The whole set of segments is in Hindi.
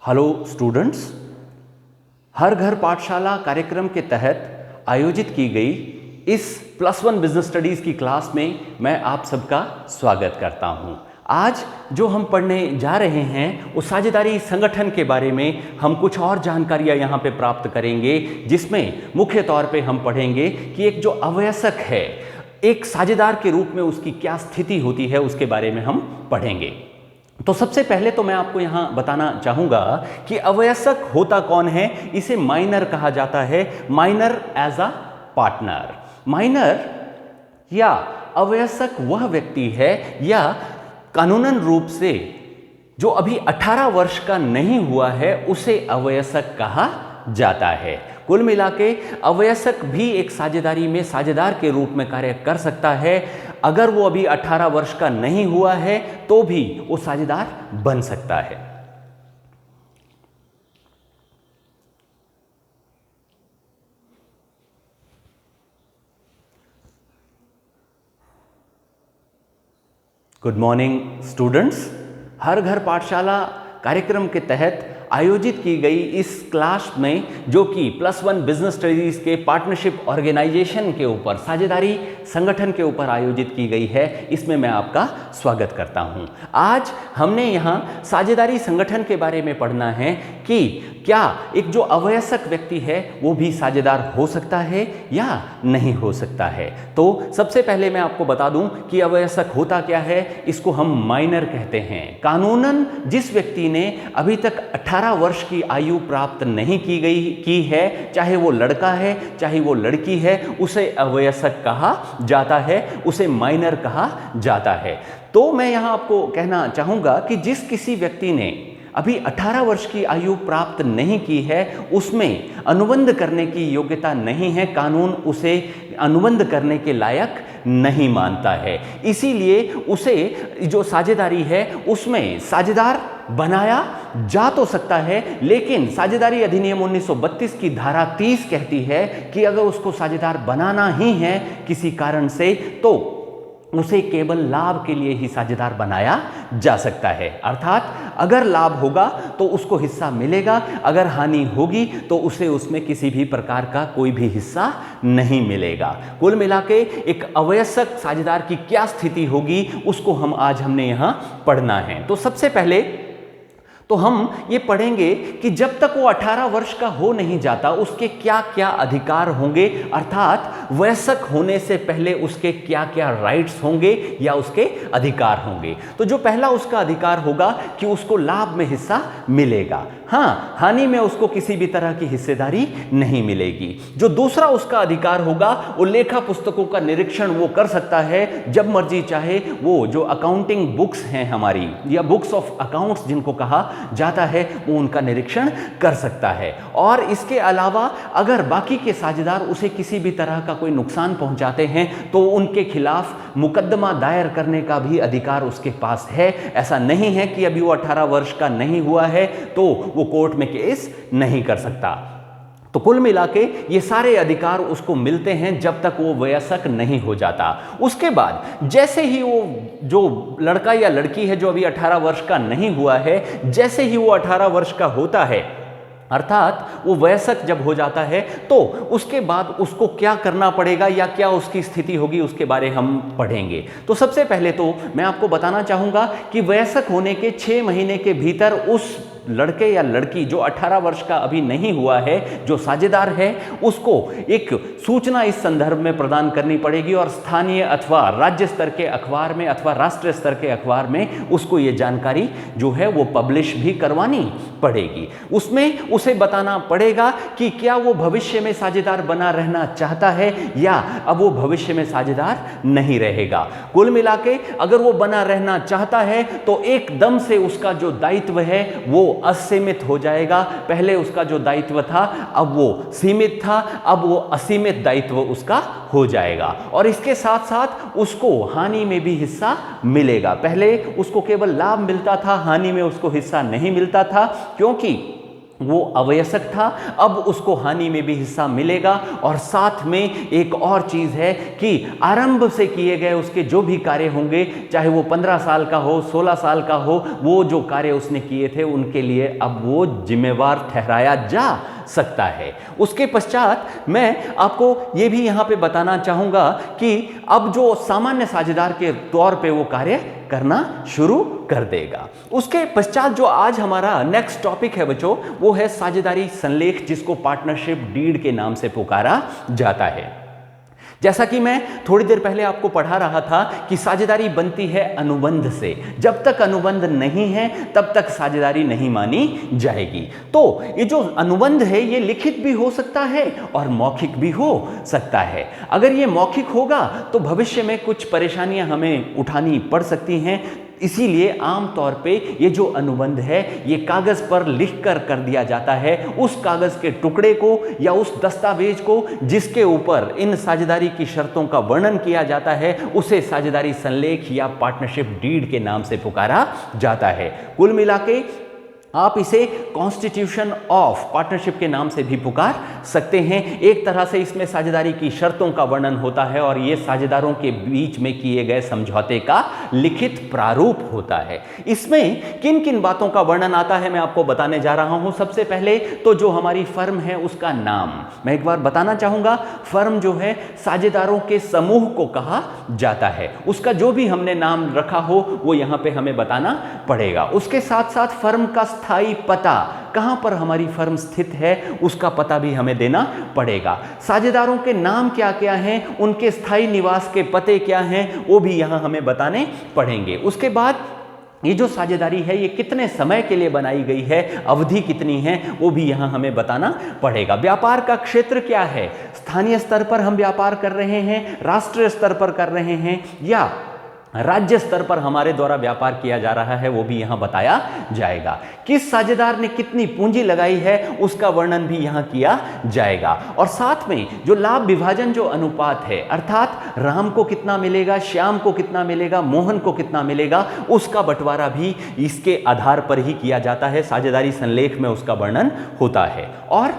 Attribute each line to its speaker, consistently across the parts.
Speaker 1: हेलो स्टूडेंट्स, हर घर पाठशाला कार्यक्रम के तहत आयोजित की गई इस +1 बिजनेस स्टडीज़ की क्लास में मैं आप सबका स्वागत करता हूं। आज जो हम पढ़ने जा रहे हैं उस साझेदारी संगठन के बारे में हम कुछ और जानकारियां यहां पे प्राप्त करेंगे, जिसमें मुख्य तौर पे हम पढ़ेंगे कि एक जो अवयस्क है, एक साझेदार के रूप में उसकी क्या स्थिति होती है, उसके बारे में हम पढ़ेंगे। तो सबसे पहले तो मैं आपको यहां बताना चाहूंगा कि अवयस्क होता कौन है। इसे माइनर कहा जाता है, minor as a partner. Minor या अवयस्क वह व्यक्ति है या कानूनन रूप से जो अभी 18 वर्ष का नहीं हुआ है उसे अवयस्क कहा जाता है। कुल मिलाके अवयस्क भी एक साझेदारी में साझेदार के रूप में कार्य कर सकता है। अगर वो अभी 18 वर्ष का नहीं हुआ है तो भी वो साझेदार बन सकता है। गुड मॉर्निंग स्टूडेंट्स, हर घर पाठशाला कार्यक्रम के तहत आयोजित की गई इस क्लास में, जो कि +1 बिजनेस स्टडीज के पार्टनरशिप ऑर्गेनाइजेशन के ऊपर, साझेदारी संगठन के ऊपर आयोजित की गई है, इसमें मैं आपका स्वागत करता हूं। आज हमने यहां साझेदारी संगठन के बारे में पढ़ना है कि क्या एक जो अवयस्क व्यक्ति है वो भी साझेदार हो सकता है या नहीं हो सकता है। तो सबसे पहले मैं आपको बता दूं कि अवयस्क होता क्या है। इसको हम माइनर कहते हैं। कानूनन जिस व्यक्ति ने अभी तक 18 वर्ष की आयु प्राप्त नहीं की है, चाहे वो लड़का है चाहे वो लड़की है, उसे अवयस्क कहा जाता है, उसे माइनर कहा जाता है। तो मैं यहां आपको कहना चाहूंगा कि जिस किसी व्यक्ति ने अभी 18 वर्ष की आयु प्राप्त नहीं की है, उसमें अनुबंध करने की योग्यता नहीं है। कानून उसे अनुबंध करने के लायक नहीं मानता है। इसीलिए उसे जो साझेदारी है उसमें साझेदार बनाया जा तो सकता है, लेकिन साझेदारी अधिनियम 1932 की धारा 30 कहती है कि अगर उसको साझेदार बनाना ही है किसी कारण से, तो उसे केवल लाभ के लिए ही साझेदार बनाया जा सकता है। अर्थात अगर लाभ होगा तो उसको हिस्सा मिलेगा, अगर हानि होगी तो उसे उसमें किसी भी प्रकार का कोई भी हिस्सा नहीं मिलेगा। कुल मिलाके एक अवयस्क साझेदार की क्या स्थिति होगी उसको हमने यहां पढ़ना है। तो सबसे पहले तो हम ये पढ़ेंगे कि जब तक वो 18 वर्ष का हो नहीं जाता उसके क्या क्या अधिकार होंगे, अर्थात वयस्क होने से पहले उसके क्या क्या राइट्स होंगे या उसके अधिकार होंगे। तो जो पहला उसका अधिकार होगा कि उसको लाभ में हिस्सा मिलेगा। हाँ, हानि में उसको किसी भी तरह की हिस्सेदारी नहीं मिलेगी। जो दूसरा उसका अधिकार होगा, वो लेखा पुस्तकों का निरीक्षण वो कर सकता है जब मर्जी चाहे। वो जो अकाउंटिंग बुक्स हैं हमारी, या बुक्स ऑफ अकाउंट्स जिनको कहा जाता है, वो उनका निरीक्षण कर सकता है। और इसके अलावा अगर बाकी के साझेदार उसे किसी भी तरह का कोई नुकसान पहुंचाते हैं तो उनके खिलाफ मुकदमा दायर करने का भी अधिकार उसके पास है। ऐसा नहीं है कि अभी वो 18 वर्ष का नहीं हुआ है तो वो कोर्ट में केस नहीं कर सकता। तो कुल मिलाके ये सारे अधिकार उसको मिलते हैं जब तक वो वयस्क नहीं हो जाता। उसके बाद जैसे ही वो जो लड़का या लड़की है जो अभी 18 वर्ष का नहीं हुआ है, जैसे ही वो 18 वर्ष का होता है, अर्थात वो वयस्क जब हो जाता है, तो उसके बाद उसको क्या करना पड़ेगा या क्या उसकी स्थिति होगी उसके बारे हम पढ़ेंगे। तो सबसे पहले तो मैं आपको बताना चाहूंगा कि वयस्क होने के 6 महीने के भीतर उस लड़के या लड़की जो 18 वर्ष का अभी नहीं हुआ है, जो साझेदार है, उसको एक सूचना इस संदर्भ में प्रदान करनी पड़ेगी और स्थानीय अथवा राज्य स्तर के अखबार में अथवा राष्ट्रीय स्तर के अखबार में उसको ये जानकारी जो है वो पब्लिश भी करवानी पड़ेगी। उसमें उसे बताना पड़ेगा कि क्या वो भविष्य में साझेदार बना रहना चाहता है या अब वो भविष्य में साझेदार नहीं रहेगा। कुल मिलाके अगर वो बना रहना चाहता है तो एकदम से उसका जो दायित्व है वो असीमित हो जाएगा। पहले उसका जो दायित्व था अब वो सीमित था, अब वो असीमित दायित्व उसका हो जाएगा। और इसके साथ साथ उसको हानि में भी हिस्सा मिलेगा। पहले उसको केवल लाभ मिलता था, हानि में उसको हिस्सा नहीं मिलता था, क्योंकि वो आवश्यक था, अब उसको हानि में भी हिस्सा मिलेगा। और साथ में एक और चीज़ है कि आरंभ से किए गए उसके जो भी कार्य होंगे, चाहे वो 15 साल का हो, 16 साल का हो, वो जो कार्य उसने किए थे उनके लिए अब वो जिम्मेवार ठहराया जा सकता है। उसके पश्चात मैं आपको ये भी यहाँ पे बताना चाहूँगा कि अब जो सामान्य साझेदार के तौर पे वो कार्य करना शुरू कर देगा। उसके पश्चात जो आज हमारा नेक्स्ट टॉपिक है बच्चों, वो है साझेदारी संलेख, जिसको पार्टनरशिप डीड के नाम से पुकारा जाता है। जैसा कि मैं थोड़ी देर पहले आपको पढ़ा रहा था कि साझेदारी बनती है अनुबंध से। जब तक अनुबंध नहीं है तब तक साझेदारी नहीं मानी जाएगी। तो ये जो अनुबंध है ये लिखित भी हो सकता है और मौखिक भी हो सकता है। अगर ये मौखिक होगा तो भविष्य में कुछ परेशानियां हमें उठानी पड़ सकती हैं। इसीलिए आमतौर पे ये जो अनुबंध है ये कागज पर लिखकर कर दिया जाता है। उस कागज के टुकड़े को या उस दस्तावेज को जिसके ऊपर इन साझेदारी की शर्तों का वर्णन किया जाता है उसे साझेदारी संलेख या पार्टनरशिप डीड के नाम से पुकारा जाता है। कुल मिलाके आप इसे कॉन्स्टिट्यूशन ऑफ पार्टनरशिप के नाम से भी पुकार सकते हैं। एक तरह से इसमें साझेदारी की शर्तों का वर्णन होता है और ये साझेदारों के बीच में किए गए समझौते का लिखित प्रारूप होता है। इसमें किन किन बातों का वर्णन आता है मैं आपको बताने जा रहा हूं। सबसे पहले तो जो हमारी फर्म है उसका नाम मैं एक बार बताना चाहूंगा। फर्म जो है साझेदारों के समूह को कहा जाता है। उसका जो भी हमने नाम रखा हो वो यहां पे हमें बताना पड़ेगा। उसके साथ साथ फर्म का स्थायी पता, कहां पर हमारी फर्म स्थित है उसका पता भी हमें देना पड़ेगा। साझेदारों के नाम क्या क्या हैं, उनके स्थायी निवास के पते क्या हैं, वो भी यहां हमें बताने पड़ेंगे। उसके बाद ये जो साझेदारी है ये कितने समय के लिए बनाई गई है, अवधि कितनी है, वो भी यहां हमें बताना पड़ेगा। व्यापार का क्षेत्र क्या है, स्थानीय स्तर पर हम व्यापार कर रहे हैं, राष्ट्रीय स्तर पर कर रहे हैं या राज्य स्तर पर हमारे द्वारा व्यापार किया जा रहा है, वो भी यहां बताया जाएगा। किस साझेदार ने कितनी पूंजी लगाई है उसका वर्णन भी यहां किया जाएगा। और साथ में जो लाभ विभाजन जो अनुपात है, अर्थात राम को कितना मिलेगा, श्याम को कितना मिलेगा, मोहन को कितना मिलेगा, उसका बंटवारा भी इसके आधार पर ही किया जाता है। साझेदारी संलेख में उसका वर्णन होता है। और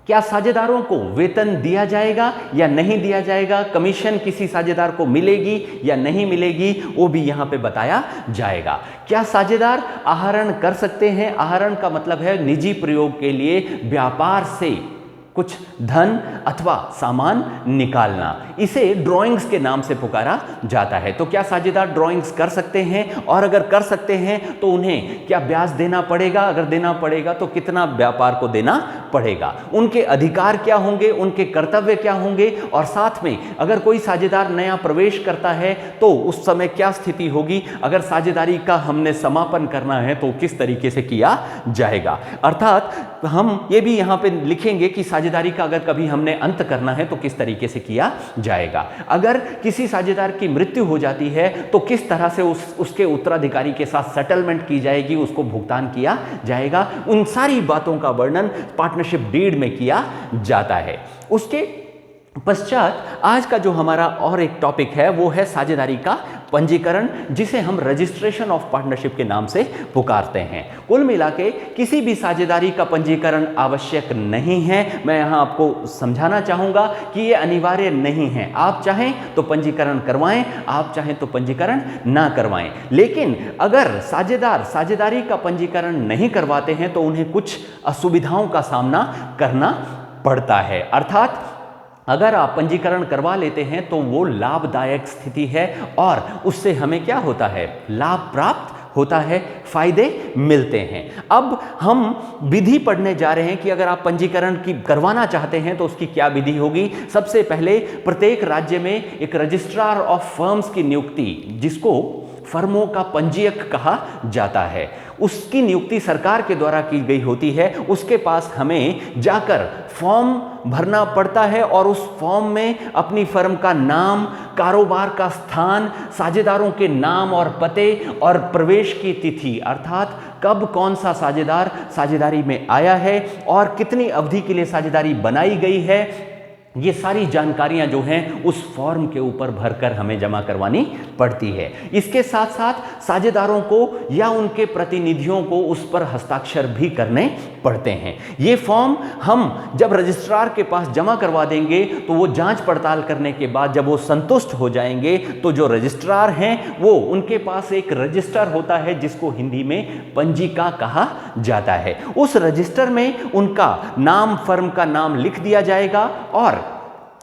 Speaker 1: क्या साझेदारों को वेतन दिया जाएगा या नहीं दिया जाएगा, कमीशन किसी साझेदार को मिलेगी या नहीं मिलेगी, वो भी यहां पे बताया जाएगा। क्या साझेदार आहरण कर सकते हैं, आहरण का मतलब है निजी प्रयोग के लिए व्यापार से कुछ धन अथवा सामान निकालना, इसे ड्राइंग्स के नाम से पुकारा जाता है। तो क्या साझेदार ड्राइंग्स कर सकते हैं, और अगर कर सकते हैं तो उन्हें क्या ब्याज देना पड़ेगा, अगर देना पड़ेगा तो कितना व्यापार को देना पड़ेगा, उनके अधिकार क्या होंगे, उनके कर्तव्य क्या होंगे, और साथ में अगर कोई साझेदार नया प्रवेश करता है तो उस समय क्या स्थिति होगी, अगर साझेदारी का हमने समापन करना है तो किस तरीके से किया जाएगा। अर्थात हम ये भी यहाँ पे लिखेंगे कि साझेदारी का अगर कभी हमने अंत करना है तो किस तरीके से किया जाएगा। अगर किसी साझेदार की मृत्यु हो जाती है तो किस तरह से उसके उत्तराधिकारी के साथ सेटलमेंट की जाएगी, उसको भुगतान किया जाएगा। उन सारी बातों का वर्णन पार्टनरशिप डीड में किया जाता है। उसके पश्चात आज का जो हमारा और एक टॉपिक है वो है साझेदारी का पंजीकरण, जिसे हम रजिस्ट्रेशन ऑफ पार्टनरशिप के नाम से पुकारते हैं। कुल मिला के किसी भी साझेदारी का पंजीकरण आवश्यक नहीं है। मैं यहाँ आपको समझाना चाहूँगा कि ये अनिवार्य नहीं है। आप चाहें तो पंजीकरण करवाएं, आप चाहें तो पंजीकरण ना करवाएं। लेकिन अगर साझेदार साझेदारी का पंजीकरण नहीं करवाते हैं तो उन्हें कुछ असुविधाओं का सामना करना पड़ता है। अर्थात अगर आप पंजीकरण करवा लेते हैं तो वो लाभदायक स्थिति है और उससे हमें क्या होता है, लाभ प्राप्त होता है, फायदे मिलते हैं। अब हम विधि पढ़ने जा रहे हैं कि अगर आप पंजीकरण की करवाना चाहते हैं तो उसकी क्या विधि होगी। सबसे पहले प्रत्येक राज्य में एक रजिस्ट्रार ऑफ फर्म्स की नियुक्ति, जिसको फर्मों का पंजीयक कहा जाता है, उसकी नियुक्ति सरकार के द्वारा की गई होती है। उसके पास हमें जाकर फॉर्म भरना पड़ता है और उस फॉर्म में अपनी फर्म का नाम, कारोबार का स्थान, साझेदारों के नाम और पते और प्रवेश की तिथि, अर्थात कब कौन सा साझेदार साझेदारी में आया है और कितनी अवधि के लिए साझेदारी बनाई गई है, ये सारी जानकारियां जो हैं उस फॉर्म के ऊपर भरकर हमें जमा करवानी पड़ती है। इसके साथ साथ साझेदारों को या उनके प्रतिनिधियों को उस पर हस्ताक्षर भी करने पड़ते हैं। ये फॉर्म हम जब रजिस्ट्रार के पास जमा करवा देंगे तो वो जांच पड़ताल करने के बाद जब वो संतुष्ट हो जाएंगे तो जो रजिस्ट्रार हैं वो उनके पास एक रजिस्टर होता है जिसको हिंदी में पंजिका कहा जाता है। उस रजिस्टर में उनका नाम, फर्म का नाम लिख दिया जाएगा और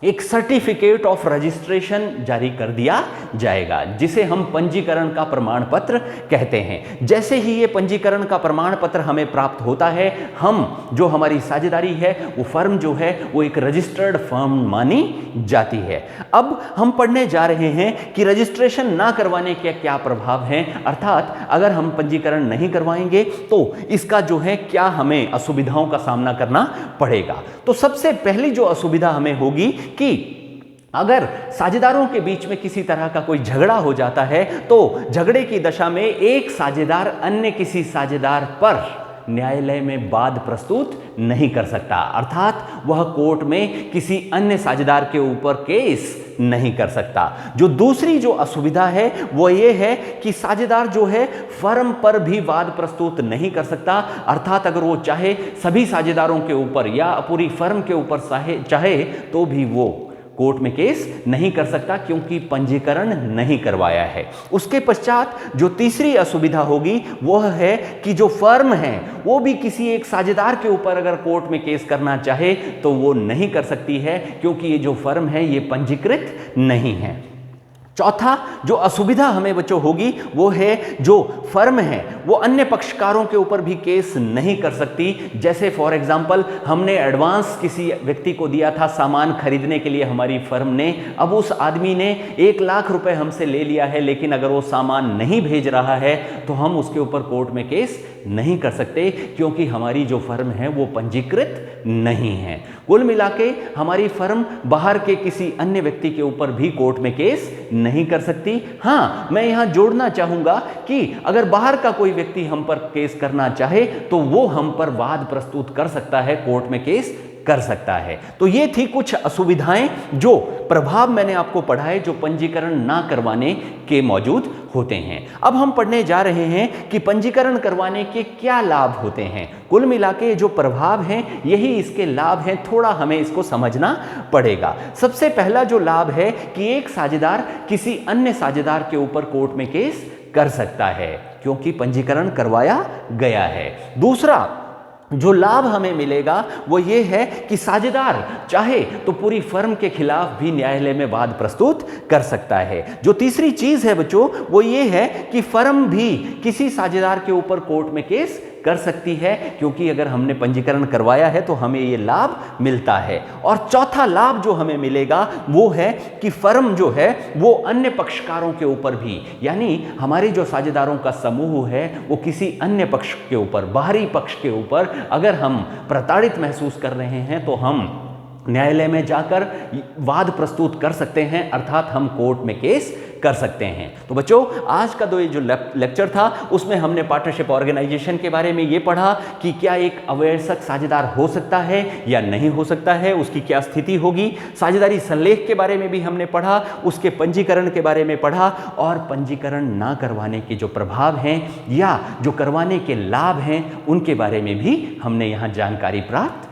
Speaker 1: एक सर्टिफिकेट ऑफ रजिस्ट्रेशन जारी कर दिया जाएगा जिसे हम पंजीकरण का प्रमाण पत्र कहते हैं। जैसे ही ये पंजीकरण का प्रमाण पत्र हमें प्राप्त होता है, हम जो हमारी साझेदारी है वो फर्म जो है वो एक रजिस्टर्ड फर्म मानी जाती है। अब हम पढ़ने जा रहे हैं कि रजिस्ट्रेशन ना करवाने के क्या प्रभाव हैं, अर्थात अगर हम पंजीकरण नहीं करवाएंगे तो इसका जो है क्या हमें असुविधाओं का सामना करना पड़ेगा। तो सबसे पहली जो असुविधा हमें होगी कि अगर साझेदारों के बीच में किसी तरह का कोई झगड़ा हो जाता है तो झगड़े की दशा में एक साझेदार अन्य किसी साझेदार पर न्यायालय में वाद प्रस्तुत नहीं कर सकता, अर्थात वह कोर्ट में किसी अन्य साझेदार के ऊपर केस नहीं कर सकता। जो दूसरी जो असुविधा है वो ये है कि साझेदार जो है फर्म पर भी वाद प्रस्तुत नहीं कर सकता, अर्थात अगर वो चाहे सभी साझेदारों के ऊपर या पूरी फर्म के ऊपर चाहे तो भी वो कोर्ट में केस नहीं कर सकता क्योंकि पंजीकरण नहीं करवाया है। उसके पश्चात जो तीसरी असुविधा होगी वह है कि जो फर्म है वो भी किसी एक साझेदार के ऊपर अगर कोर्ट में केस करना चाहे तो वो नहीं कर सकती है क्योंकि ये जो फर्म है ये पंजीकृत नहीं है। चौथा जो असुविधा हमें बच्चों होगी वो है जो फर्म है वो अन्य पक्षकारों के ऊपर भी केस नहीं कर सकती। जैसे फॉर एग्जांपल हमने एडवांस किसी व्यक्ति को दिया था सामान खरीदने के लिए हमारी फर्म ने, अब उस आदमी ने 1 लाख रुपए हमसे ले लिया है लेकिन अगर वो सामान नहीं भेज रहा है तो हम उसके ऊपर कोर्ट में केस नहीं कर सकते क्योंकि हमारी जो फर्म है वो पंजीकृत नहीं है। कुल मिला के हमारी फर्म बाहर के किसी अन्य व्यक्ति के ऊपर भी कोर्ट में केस नहीं कर सकती। हाँ, मैं यहां जोड़ना चाहूंगा कि अगर बाहर का कोई व्यक्ति हम पर केस करना चाहे तो वो हम पर वाद प्रस्तुत कर सकता है, कोर्ट में केस कर सकता है। तो ये थी कुछ असुविधाएं जो प्रभाव मैंने आपको पढ़ाए जो पंजीकरण ना करवाने के मौजूद होते हैं। अब हम पढ़ने जा रहे हैं कि पंजीकरण करवाने के क्या लाभ होते हैं। कुल मिला के जो प्रभाव हैं यही इसके लाभ हैं, थोड़ा हमें इसको समझना पड़ेगा। सबसे पहला जो लाभ है कि एक साझेदार किसी अन्य साझेदार के ऊपर कोर्ट में केस कर सकता है क्योंकि पंजीकरण करवाया गया है। दूसरा जो लाभ हमें मिलेगा वो ये है कि साझेदार चाहे तो पूरी फर्म के खिलाफ भी न्यायालय में वाद प्रस्तुत कर सकता है। जो तीसरी चीज है बच्चों वो ये है कि फर्म भी किसी साझेदार के ऊपर कोर्ट में केस कर सकती है क्योंकि अगर हमने पंजीकरण करवाया है तो हमें ये लाभ मिलता है। और चौथा लाभ जो हमें मिलेगा वो है कि फर्म जो है वो अन्य पक्षकारों के ऊपर भी, यानी हमारे जो साझेदारों का समूह है वो किसी अन्य पक्ष के ऊपर, बाहरी पक्ष के ऊपर अगर हम प्रताड़ित महसूस कर रहे हैं तो हम न्यायालय में जाकर वाद प्रस्तुत कर सकते हैं, अर्थात हम कोर्ट में केस कर सकते हैं। तो बच्चों आज का जो लेक्चर था उसमें हमने पार्टनरशिप ऑर्गेनाइजेशन के बारे में ये पढ़ा कि क्या एक अवैयस्क साझेदार हो सकता है या नहीं हो सकता है, उसकी क्या स्थिति होगी। साझेदारी संलेख के बारे में भी हमने पढ़ा, उसके पंजीकरण के बारे में पढ़ा और पंजीकरण ना करवाने के जो प्रभाव हैं या जो करवाने के लाभ हैं उनके बारे में भी हमने यहाँ जानकारी प्राप्त